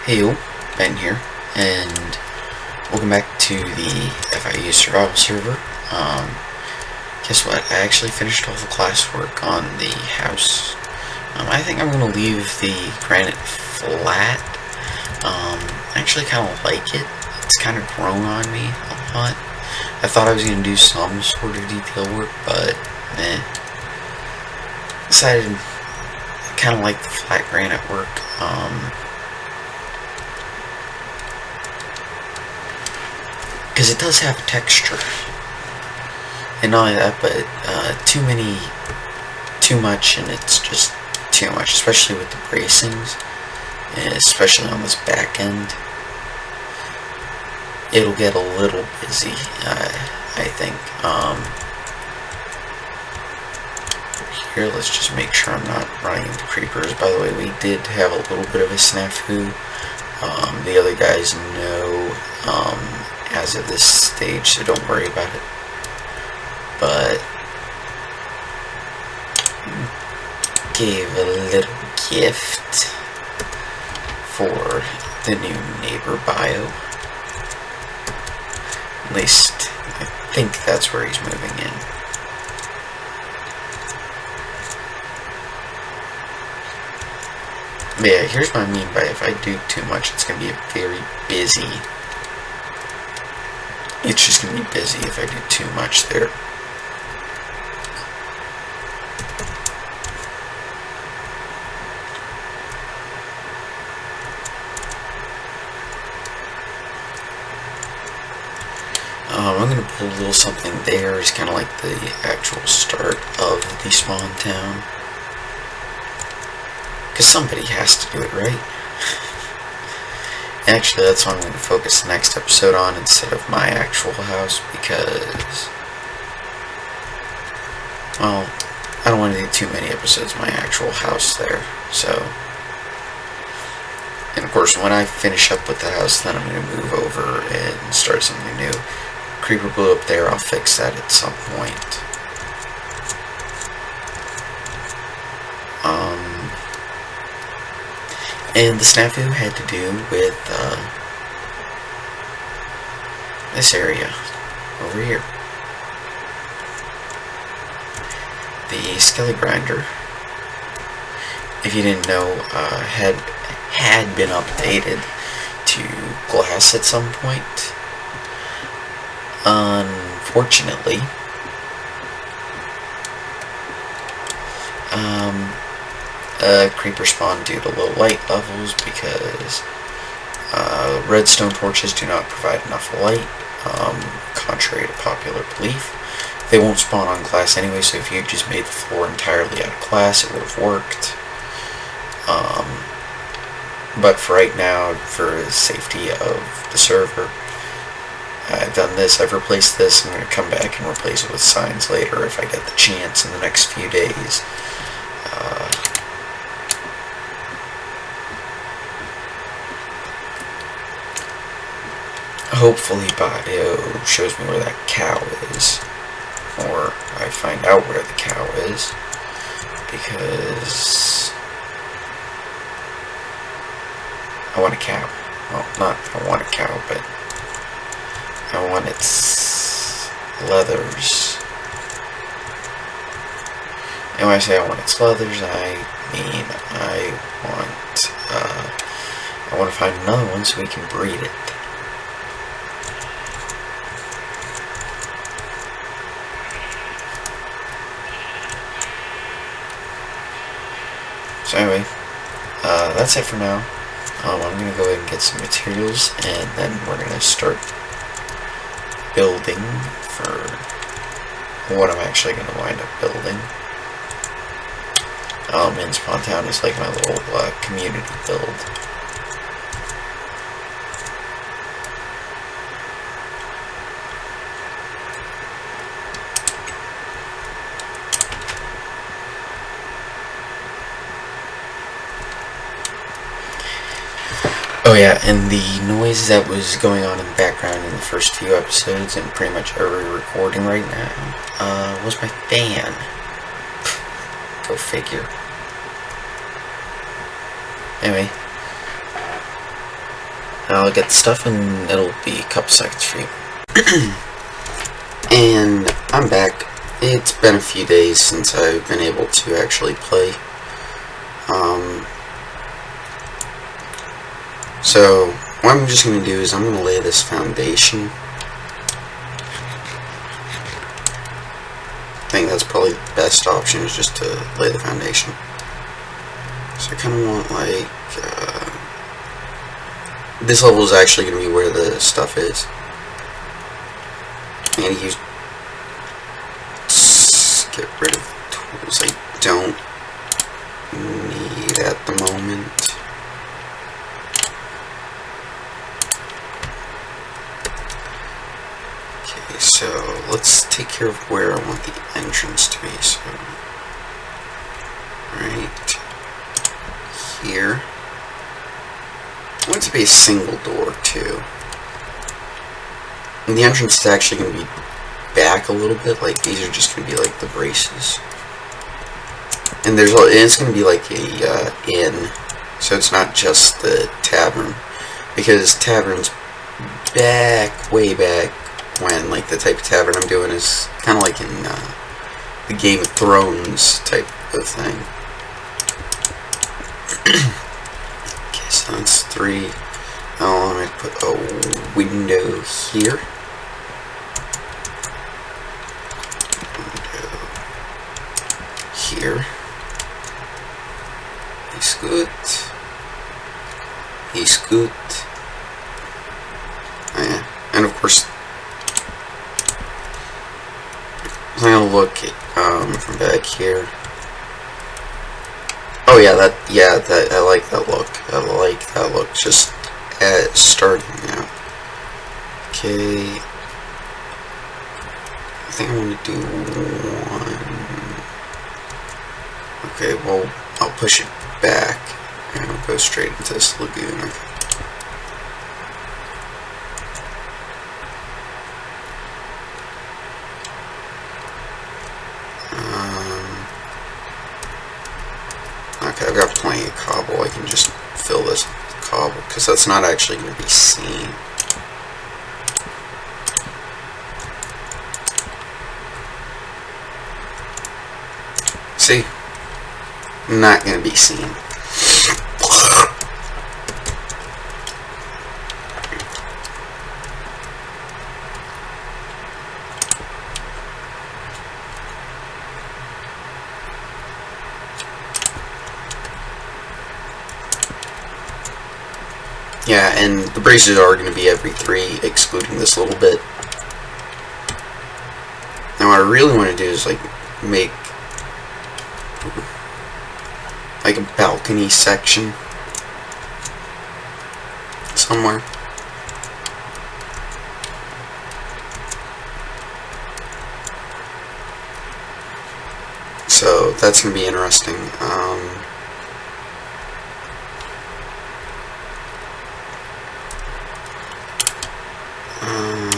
Hey yo, Ben here, and welcome back to the FIU Survival Server. Guess what? I actually finished all the classwork on the house. I think I'm going to leave the granite flat. I actually kind of like it. It's kind of grown on me a lot. I thought I was going to do some sort of detail work, but decided I kind of like the flat granite work. Because it does have texture, and not only that, but too much, and it's just too much, especially with the bracings, and especially on this back end. It'll get a little busy, I think. Here, let's just make sure I'm not running into creepers. By the way, we did have a little bit of a snafu. The other guys know, as of this stage, so don't worry about it. But gave a little gift for the new neighbor bio. At least I think that's where he's moving in. But yeah, here's what I mean by if I do too much, it's going to be very busy. It's just going to be busy if I do too much there. I'm going to put a little something there. It's kind of like the actual start of the spawn town. Because somebody has to do it, right? Actually, that's what I'm going to focus the next episode on instead of my actual house, because, well, I don't want to do too many episodes of my actual house there, so. And of course, when I finish up with the house, then I'm going to move over and start something new. Creeper blew up there, I'll fix that at some point. And the snafu had to do with this area over here. The skelly grinder, if you didn't know, had been updated to glass at some point. Unfortunately, creeper spawned due to low light levels because redstone torches do not provide enough light, contrary to popular belief. They won't spawn on glass anyway, so if you just made the floor entirely out of glass, it would have worked. But for right now, for the safety of the server, I've done this, I've replaced this. I'm going to come back and replace it with signs later if I get the chance in the next few days. Hopefully bio shows me where that cow is, or I find out where the cow is, because I want a cow. Well, not I want a cow, but I want its leathers. And when I say I want its leathers, I mean I want to find another one so we can breed it. So anyway, that's it for now. I'm going to go ahead and get some materials, and then we're going to start building for what I'm actually going to wind up building. In Spawn Town is like my little community build. Oh yeah, and the noise that was going on in the background in the first few episodes and pretty much every recording right now was my fan. Go figure. Anyway, I'll get the stuff and it'll be a couple seconds for you. And I'm back. It's been a few days since I've been able to actually play. So what I'm just going to do is I'm going to lay this foundation. I think that's probably the best option, is just to lay the foundation. So I kind of want, like, this level is actually going to be where the stuff is. I'm going to get rid of tools I don't need at the moment. Okay, so let's take care of where I want the entrance to be. So, right here. I want it to be a single door too. And the entrance is actually going to be back a little bit. Like, these are just going to be like the braces. And it's going to be like a inn. So it's not just the tavern. Because taverns way back when, like, the type of tavern I'm doing is kind of like in the Game of Thrones type of thing. Okay, so that's 3. Now I'm going to put a window here. Window here. He's good. He's good. Oh, yeah. And of course, I'm going to look at, from back here. Oh yeah, I like that look. I like that look just at starting out. Okay. I think I want to do one. Okay, well, I'll push it back and I'll go straight into this lagoon. Okay. Okay, I've got plenty of cobble. I can just fill this with cobble, because that's not actually going to be seen. See? Not going to be seen. Yeah, and the braces are going to be every 3, excluding this little bit. Now what I really want to do is, like, make like a balcony section somewhere. So that's going to be interesting.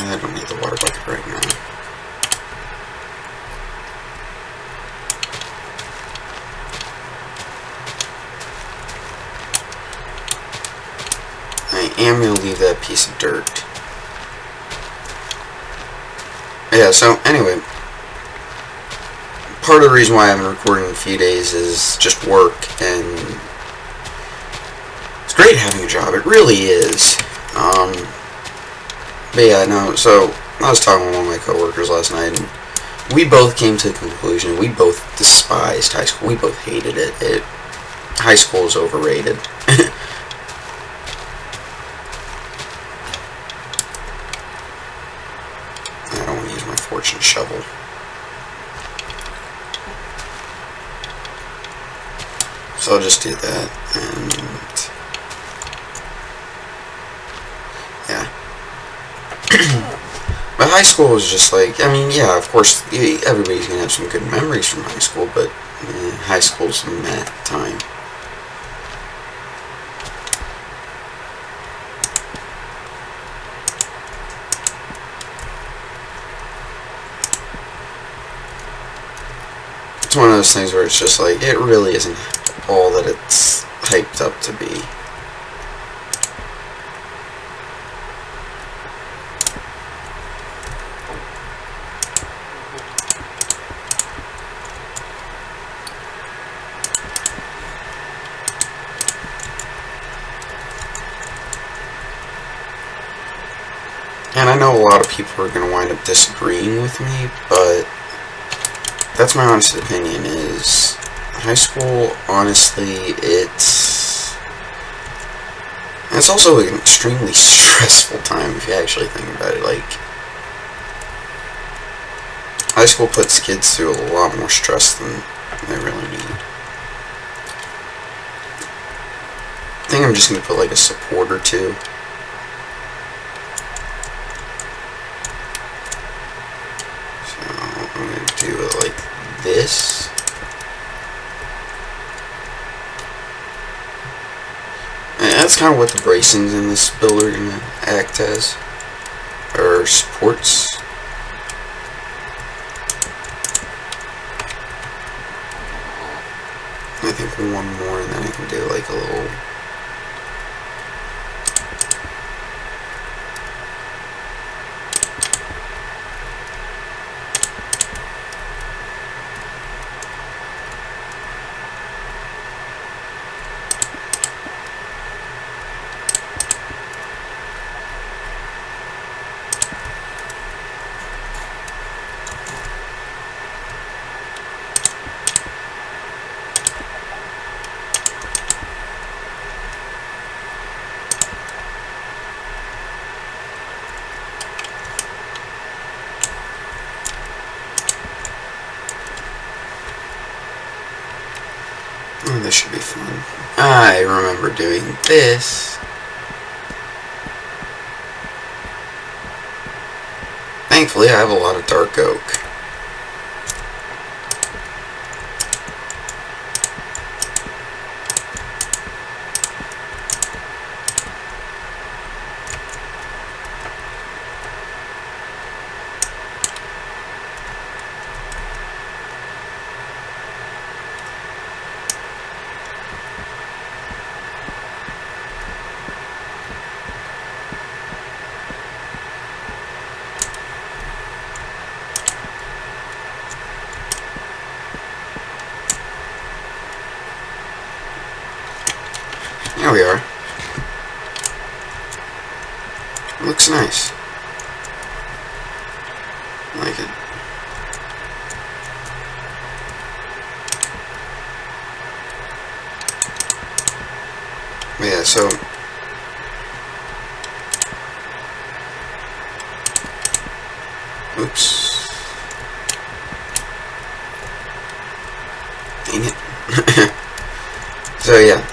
I don't need the water bucket right now. I am going to leave that piece of dirt. Yeah, so anyway, part of the reason why I haven't recorded in a few days is just work, and it's great having a job, it really is. But yeah, no, so I was talking with one of my coworkers last night, and we both came to the conclusion, we both despised high school, we both hated it. High school is overrated. I don't want to use my fortune shovel. So I'll just do that, and yeah. But high school was just like, I mean, yeah, of course, everybody's going to have some good memories from high school, but high school's meh time. It's one of those things where it's just like, it really isn't all that it's hyped up to be. And I know a lot of people are going to wind up disagreeing with me, but that's my honest opinion, is high school, honestly, it's also an extremely stressful time if you actually think about it. Like, high school puts kids through a lot more stress than they really need. I think I'm just going to put like a support or two. So I'm going to do it like this. And that's kind of what the bracings in this build are going to act as, or supports. I think one more, and then I can do like a little. Oh, this should be fun. I remember doing this. Thankfully, I have a lot of dark oak. There we are. It looks nice. I like it. But yeah, so oops. Dang it. So yeah.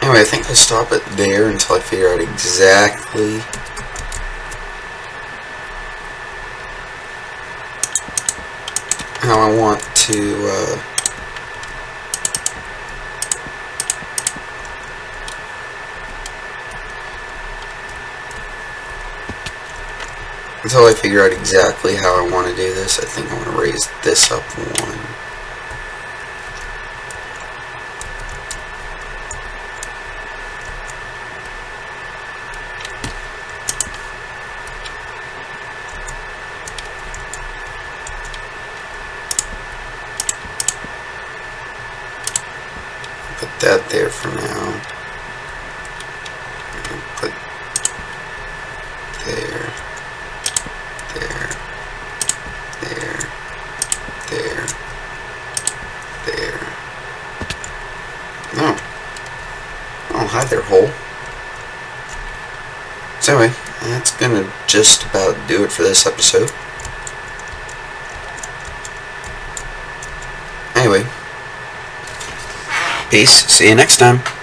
Anyway, I think I'll stop it there until I figure out exactly how I want to until I figure out exactly how I want to do this. I think I want to raise this up one. Put that there for now. Put there, there, there, there, there. No. Oh, hi there, hole. So anyway, that's gonna just about do it for this episode. Anyway. Peace. See you next time.